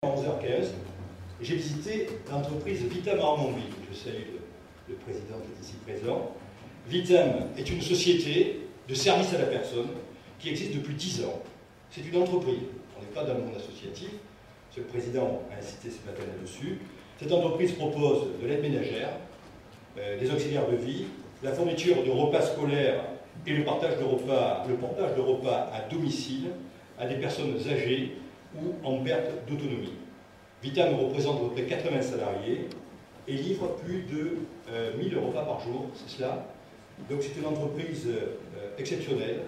À 11h15, j'ai visité l'entreprise Vitam Armonville. Je salue le président qui est ici présent. Vitam est une société de service à la personne qui existe depuis 10 ans. C'est une entreprise, on n'est pas dans le monde associatif. Le président a incité ce matin là-dessus. Cette entreprise propose de l'aide ménagère, des auxiliaires de vie, la fourniture de repas scolaires et le partage de repas à domicile à des personnes âgées ou en perte d'autonomie. Vitam représente à peu près 80 salariés et livre plus de 1000 repas par jour, c'est cela. Donc c'est une entreprise exceptionnelle.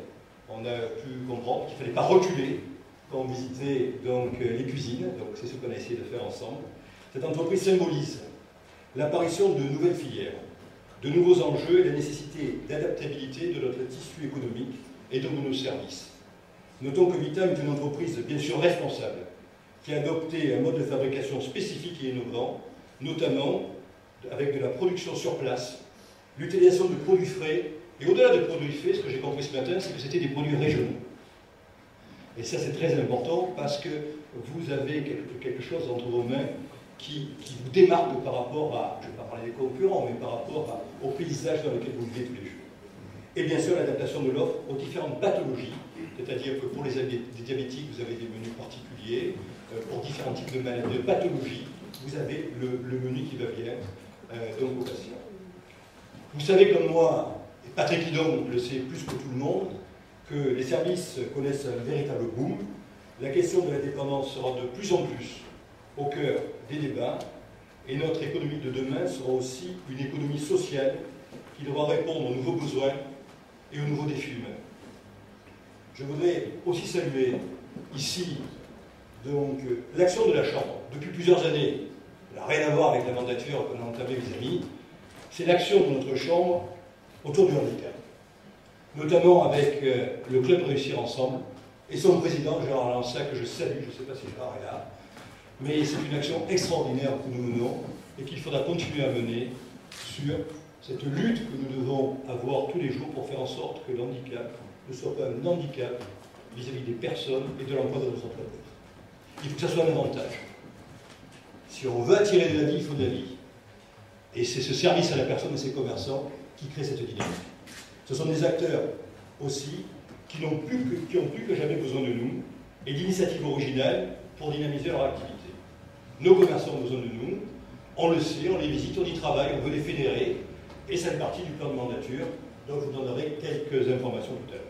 On a pu comprendre qu'il ne fallait pas reculer quand on visitait donc, les cuisines, donc c'est ce qu'on a essayé de faire ensemble. Cette entreprise symbolise l'apparition de nouvelles filières, de nouveaux enjeux et la nécessité d'adaptabilité de notre tissu économique et de nos services. Notons que Vitam est une entreprise bien sûr responsable, qui a adopté un mode de fabrication spécifique et innovant, notamment avec de la production sur place, l'utilisation de produits frais, et au-delà de produits frais, ce que j'ai compris ce matin, c'est que c'était des produits régionaux. Et ça c'est très important parce que vous avez quelque chose entre vos mains qui vous démarque par rapport à, je ne vais pas parler des concurrents, mais par rapport au paysage dans lequel vous vivez tous les jours. Et bien sûr l'adaptation de l'offre aux différentes pathologies, c'est-à-dire que pour les diabétiques, vous avez des menus particuliers, pour différents types de pathologies, vous avez le menu qui va bien donc aux patients. Vous savez comme moi, et Patrick Hidon le sait plus que tout le monde, que les services connaissent un véritable boom. La question de la dépendance sera de plus en plus au cœur des débats, et notre économie de demain sera aussi une économie sociale qui devra répondre aux nouveaux besoins et aux nouveaux défis humains. Je voudrais aussi saluer ici l'action de la Chambre. Depuis plusieurs années, elle n'a rien à voir avec la mandature qu'on a entamée, les amis, c'est l'action de notre Chambre autour du handicap. Notamment avec le Club Réussir Ensemble et son président, Gérard Lança, que je salue, je ne sais pas si Gérard est là, mais c'est une action extraordinaire que nous menons et qu'il faudra continuer à mener sur cette lutte que nous devons avoir tous les jours pour faire en sorte que le handicap ne soit pas un handicap vis-à-vis des personnes et de l'emploi de nos entreprises. Il faut que ça soit un avantage. Si on veut attirer de la vie, il faut de la vie. Et c'est ce service à la personne et ses commerçants qui crée cette dynamique. Ce sont des acteurs aussi qui n'ont plus que jamais besoin de nous et d'initiatives originales pour dynamiser leur activité. Nos commerçants ont besoin de nous, on le sait, on les visite, on y travaille, on veut les fédérer, et ça fait partie du plan de mandature, dont je vous donnerai quelques informations tout à l'heure.